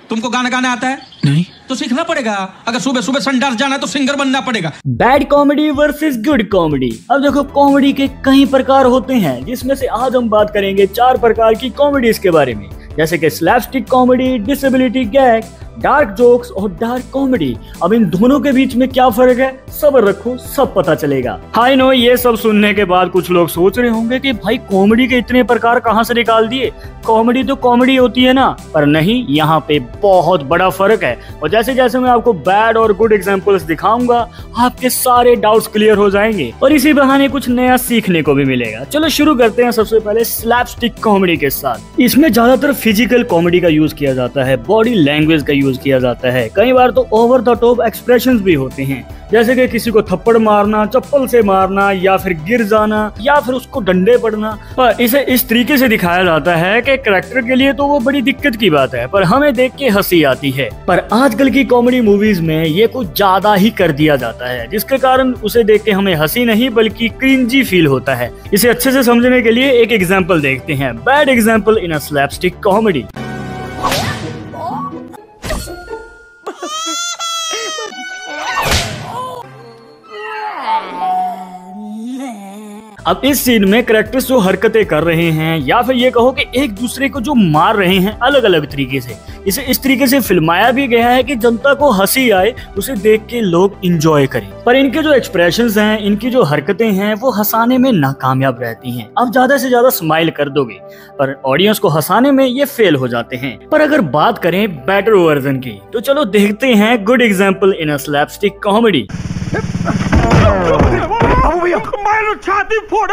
तुमको गाना गाना आता है? नहीं। तो सीखना पड़ेगा। अगर सुबह सुबह संडास जाना है तो सिंगर बनना पड़ेगा। Bad comedy versus good comedy. अब देखो, कॉमेडी के कई प्रकार होते हैं, जिसमें से आज हम बात करेंगे 4 प्रकार की कॉमेडीज के बारे में, जैसे कि slapstick comedy, disability gag, dark jokes और डार्क कॉमेडी। अब इन दोनों के बीच में क्या फर्क है, सब्र रखो, सब पता चलेगा। हाय नो, ये सब सुनने के बाद कुछ लोग सोच रहे होंगे कि भाई कॉमेडी के इतने प्रकार कहां से निकाल दिए, कॉमेडी तो कॉमेडी होती है ना। पर नहीं, यहाँ पे बहुत बड़ा फर्क है। और जैसे जैसे मैं आपको बैड और गुड एग्जांपल्स दिखाऊंगा, आपके सारे डाउट्स क्लियर हो जाएंगे और इसी बहाने कुछ नया सीखने को भी मिलेगा। चलो शुरू करते हैं सबसे पहले स्लैपस्टिक कॉमेडी के साथ। इसमें ज्यादातर फिजिकल कॉमेडी का यूज किया जाता है, बॉडी लैंग्वेज का यूज किया जाता है, कई बार तो ओवर द टॉप एक्सप्रेशंस भी होते हैं, जैसे कि किसी को थप्पड़ मारना, चप्पल से मारना, या फिर गिर जाना, या फिर उसको डंडे पड़ना। पर इसे इस तरीके से दिखाया जाता है कि कैरेक्टर के लिए तो वो बड़ी दिक्कत की बात है, पर हमें देख के हंसी आती है। पर आजकल की कॉमेडी मूवीज में ये कुछ ज्यादा ही कर दिया जाता है, जिसके कारण उसे देख के हमें हंसी नहीं बल्कि क्रिंजी फील होता है। इसे अच्छे से समझने के लिए एक एग्जाम्पल देखते हैं, bad example in a slapstick comedy. अब इस सीन में कैरेक्टर्स जो हरकतें कर रहे हैं, या फिर ये कहो कि एक दूसरे को जो मार रहे हैं अलग अलग तरीके से, इसे इस तरीके से फिल्माया भी गया है कि जनता को हंसी आए, उसे देख के लोग इंजॉय करें। पर इनके जो एक्सप्रेशंस हैं, इनकी जो हरकतें हैं, वो हंसाने में नाकामयाब रहती हैं। आप ज्यादा से ज्यादा स्माइल कर दोगे, पर ऑडियंस को हंसाने में ये फेल हो जाते हैं। पर अगर बात करें बेटर वर्जन की, तो चलो देखते हैं good example in a slapstick comedy. छाती फोड़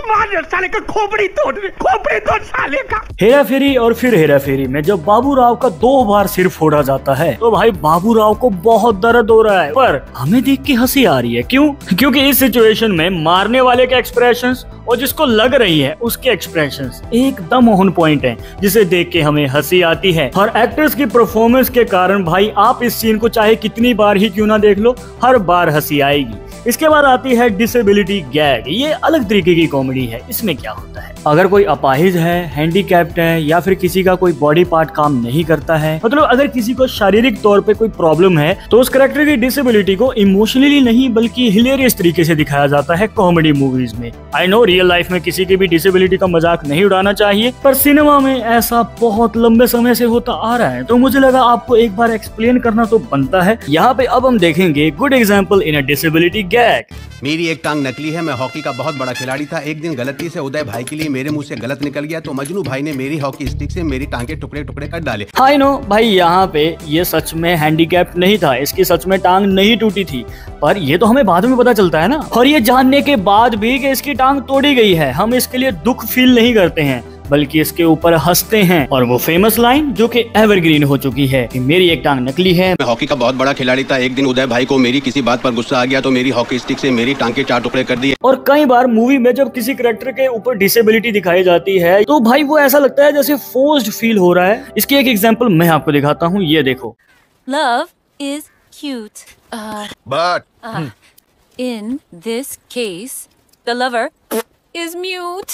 मार साले का, खोपड़ी तोड़ साले का। हेरा फेरी और फिर हेरा फेरी में जब बाबू राव का 2 बार सिर फोड़ा जाता है, तो भाई बाबू राव को बहुत दर्द हो रहा है, पर हमें देख के हंसी आ रही है। क्यों? क्योंकि इस सिचुएशन में मारने वाले के एक्सप्रेशंस और जिसको लग रही है उसके एक्सप्रेशंस एकदम ऑन पॉइंट हैं, जिसे देख के हमें हंसी आती है। और एक्टर्स की परफॉर्मेंस के कारण भाई आप इस सीन को चाहे कितनी बार ही क्यों ना देख लो, हर बार हंसी आएगी। इसके बाद आती है डिसेबिलिटी गैग। ये अलग तरीके की कॉमेडी है। इसमें क्या होता है, अगर कोई अपाहिज है, हैंडीकैप्ड है, या फिर किसी का कोई बॉडी पार्ट काम नहीं करता है, मतलब अगर किसी को शारीरिक तौर पे कोई प्रॉब्लम है, तो उस कैरेक्टर की डिसेबिलिटी को इमोशनली नहीं बल्कि हिलेरियस तरीके से दिखाया जाता है कॉमेडी मूवीज में। आई नो रियल लाइफ में किसी की भी डिसेबिलिटी का मजाक नहीं उड़ाना चाहिए, पर सिनेमा में ऐसा बहुत लंबे समय से होता आ रहा है, तो मुझे लगा आपको एक बार एक्सप्लेन करना तो बनता है। यहाँ पे अब हम देखेंगे good example in a disability gag. मेरी एक टांग नकली है, मैं हॉकी का बहुत बड़ा खिलाड़ी था। एक दिन गलती से उदय भाई के लिए मेरे मुंह से गलत निकल गया, तो मजनू भाई ने मेरी हॉकी स्टिक से मेरी टांग के टुकड़े टुकड़े कर डाले। आई नो भाई, यहाँ पे ये सच में हैंडीकैप्ड नहीं था, इसकी सच में टांग नहीं टूटी थी, पर ये तो हमें बाद में पता चलता है ना। और ये जानने के बाद भी कि इसकी टांग तोड़ी गई है, हम इसके लिए दुख फील नहीं करते हैं, बल्कि इसके ऊपर हंसते हैं। और वो फेमस लाइन जो कि एवरग्रीन हो चुकी है कि मेरी एक टांग नकली है। मैं हॉकी का बहुत बड़ा खिलाड़ी था। एक दिन उदय भाई को मेरी किसी बात पर गुस्सा आ गया, तो मेरी हॉकी स्टिक से मेरी टांग के 4 टुकड़े कर दिए। और कई बार मूवी में जब किसी कैरेक्टर के ऊपर डिसेबिलिटी दिखाई जाती है, तो भाई वो ऐसा लगता है जैसे फोर्स्ड फील हो रहा है। इसकी एक एग्जांपल मैं आपको दिखाता हूँ, ये देखो। Love is cute. But In this case, the lover is mute.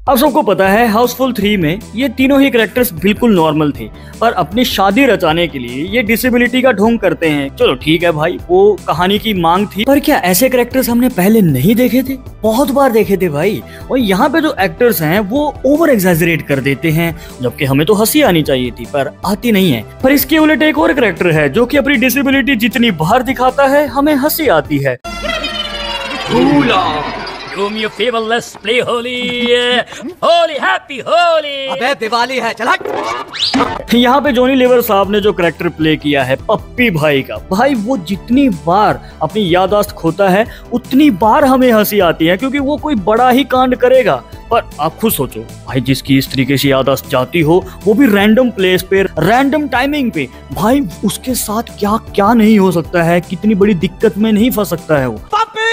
अब सबको पता है हाउसफुल 3 में ये तीनों ही कैरेक्टर्स बिल्कुल नॉर्मल थे, पर अपनी शादी रचाने के लिए ये डिसेबिलिटी का ढोंग करते हैं। चलो ठीक है भाई, वो कहानी की मांग थी, पर क्या ऐसे कैरेक्टर्स हमने पहले नहीं देखे थे? बहुत बार देखे थे भाई। और यहाँ पे जो एक्टर्स हैं वो ओवर एग्जैजरेट कर देते हैं, जबकि हमें तो हंसी आनी चाहिए थी, पर आती नहीं है। पर इसके उलट एक और कैरेक्टर है जो कि अपनी डिसेबिलिटी जितनी बाहर दिखाता है, हमें हंसी आती है। Do me a favor, let's play Holi. Holi, happy Holi. अबे दिवाली है, चल हट। यहाँ पे जॉनी लीवर साहब ने जो कैरेक्टर प्ले किया है पप्पी भाई का, भाई वो जितनी बार अपनी याददाश्त खोता है उतनी बार हमें हंसी आती है, क्योंकि वो कोई बड़ा ही कांड करेगा। पर आप खुद सोचो भाई, जिसकी इस तरीके से याददाश्त जाती हो, वो भी रैंडम प्लेस पे, रैंडम टाइमिंग पे, भाई उसके साथ क्या क्या नहीं हो सकता है, कितनी बड़ी दिक्कत में नहीं फंस सकता है वो। पापी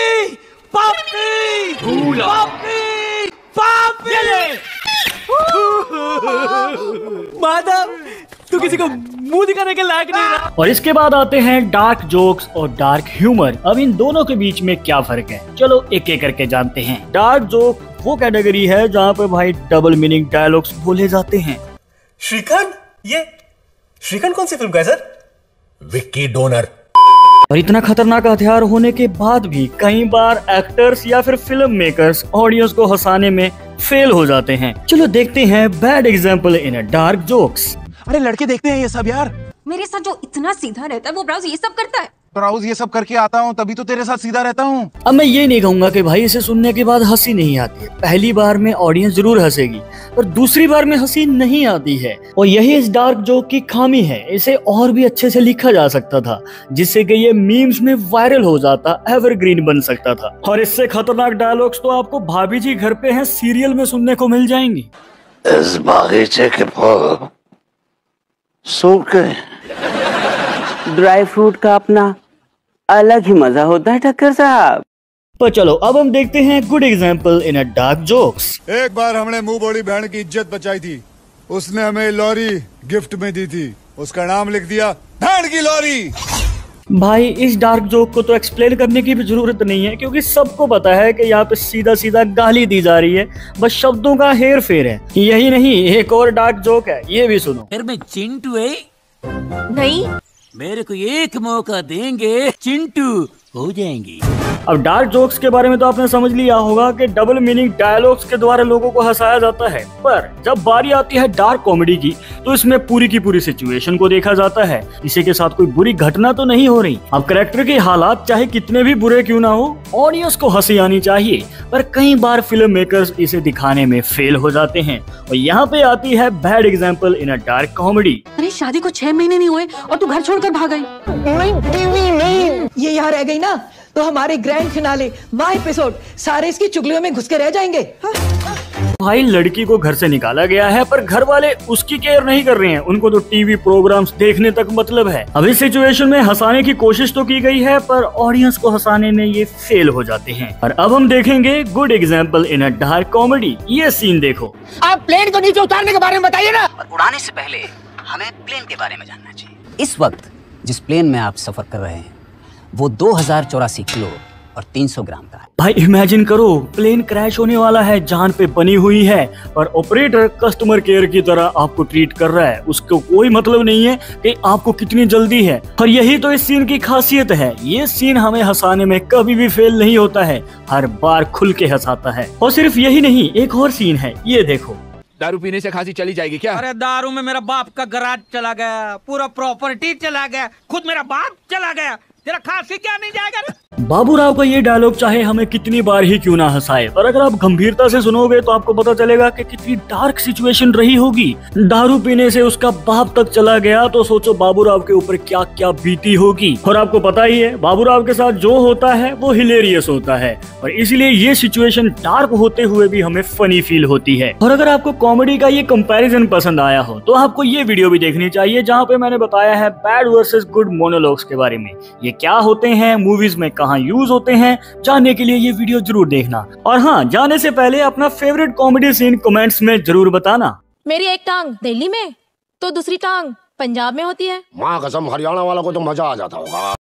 पापी पापी पापी माधव, तू किसी को मुंह दिखाने के लायक नहीं रहा। और इसके बाद आते हैं डार्क जोक्स और डार्क ह्यूमर। अब इन दोनों के बीच में क्या फर्क है, चलो एक एक करके जानते हैं। डार्क जोक वो कैटेगरी है जहाँ पे भाई डबल मीनिंग डायलॉग्स बोले जाते हैं। श्रीखंड, ये श्रीकांत कौन सी फिल्म का है सर? विक्की डोनर। और इतना खतरनाक हथियार होने के बाद भी कई बार एक्टर्स या फिर फिल्म मेकर्स ऑडियंस को हंसाने में फेल हो जाते हैं। चलो देखते हैं bad example in dark jokes. अरे लड़के देखते हैं ये सब यार। मेरे साथ जो इतना सीधा रहता है वो ब्राउज ये सब करता है। ब्राउज ये सब करके आता हूँ तभी तो तेरे साथ सीधा रहता हूँ। अब मैं ये नहीं कहूंगा कि भाई इसे सुनने के बाद हंसी नहीं आती है। पहली बार में ऑडियंस जरूर हंसेगी पर दूसरी बार में हंसी नहीं आती है और यही इस डार्क जोक की खामी है। इसे और भी अच्छे से लिखा जा सकता था जिससे कि ये मीम्स में वायरल हो जाता, एवरग्रीन बन सकता था। और इससे खतरनाक डायलॉग्स तो आपको भाभी जी घर पे हैं सीरियल में सुनने को मिल जाएंगी। इस बागीचे के फल सूख गए। ड्राई फ्रूट का अपना अलग ही मजा होता है टक्कर साहब। पर चलो अब हम देखते हैं good example in a dark jokes. एक बार हमने मुंह बड़ी बहन की इज्जत बचाई थी। उसने हमें लॉरी गिफ्ट में दी थी। उसका नाम लिख दिया बहन की लॉरी। भाई इस डार्क जोक को तो एक्सप्लेन करने की भी जरूरत नहीं है क्योंकि सबको पता है कि यहाँ पे सीधा सीधा गाली दी जा रही है, बस शब्दों का हेर फेर है। यही नहीं, एक और डार्क जोक है, ये भी सुनो। फिर मैं चिंटू है? नहीं, मेरे को एक मौका देंगे, चिंटू हो जाएंगी। अब डार्क जोक्स के बारे में तो आपने समझ लिया होगा कि डबल मीनिंग डायलॉग्स के द्वारा लोगों को हंसाया जाता है, पर जब बारी आती है डार्क कॉमेडी की तो इसमें पूरी की पूरी सिचुएशन को देखा जाता है। किसी के साथ कोई बुरी घटना तो नहीं हो रही। अब कैरेक्टर के हालात चाहे कितने भी बुरे क्यों ना हो, ऑडियंस को हंसी आनी चाहिए, पर कई बार फिल्म मेकर्स इसे दिखाने में फेल हो जाते हैं। और यहाँ पे आती है bad example in a dark comedy. अरे शादी को 6 महीने नहीं हुए और तू घर छोड़कर भाग गई। ये यहाँ रह गई ना तो हमारे ग्रैंड फिनाले माह एपिसोड सारे इसकी चुगलियों में घुस के रह जाएंगे। भाई लड़की को घर से निकाला गया है पर घर वाले उसकी केयर नहीं कर रहे हैं, उनको तो टीवी प्रोग्राम्स देखने तक मतलब है। अब इस सिचुएशन में हंसाने की कोशिश तो की गई है पर ऑडियंस को हंसाने में ये फेल हो जाते हैं। और अब हम देखेंगे good example in a dark comedy. ये सीन देखो। आप प्लेन को नीचे उतारने के बारे में बताइए ना। और उड़ाने से पहले हमें प्लेन के बारे में जानना चाहिए। इस वक्त जिस प्लेन में आप सफर कर रहे हैं वो 2084 किलो और 300 ग्राम का है। भाई इमेजिन करो, प्लेन क्रैश होने वाला है, जान पे बनी हुई है, पर ऑपरेटर कस्टमर केयर की तरह आपको ट्रीट कर रहा है। उसको कोई मतलब नहीं है कि आपको कितनी जल्दी है। और यही तो इस सीन की खासियत है। ये सीन हमें हंसाने में कभी भी फेल नहीं होता है, हर बार खुल के हंसाता है। और सिर्फ यही नहीं, एक और सीन है, ये देखो। दारू पीने से खांसी चली जाएगी क्या? अरे दारू में मेरा बाप का गराज चला गया, पूरा प्रॉपर्टी चला गया, खुद मेरा बाप चला गया, तेरा खांसी क्या नहीं जाएगा? बाबूराव का ये डायलॉग चाहे हमें कितनी बार ही क्यों ना हंसाए, पर अगर आप गंभीरता से सुनोगे तो आपको पता चलेगा कि कितनी डार्क सिचुएशन रही होगी। दारू पीने से उसका बाप तक चला गया तो सोचो बाबूराव के ऊपर क्या क्या बीती होगी। और आपको पता ही है बाबूराव के साथ जो होता है वो हिलेरियस होता है, और इसलिए ये सिचुएशन डार्क होते हुए भी हमें फनी फील होती है। और अगर आपको कॉमेडी का ये कंपैरिजन पसंद आया हो तो आपको ये वीडियो भी देखनी चाहिए जहाँ पे मैंने बताया है बैड वर्सेस गुड मोनोलॉग्स के बारे में। ये क्या होते हैं, मूवीज में कहाँ यूज होते हैं, जानने के लिए ये वीडियो जरूर देखना। और हाँ, जाने से पहले अपना फेवरेट कॉमेडी सीन कमेंट्स में जरूर बताना। मेरी एक टांग दिल्ली में तो दूसरी टांग पंजाब में होती है। माँ कसम हरियाणा वालों को तो मजा आ जाता होगा।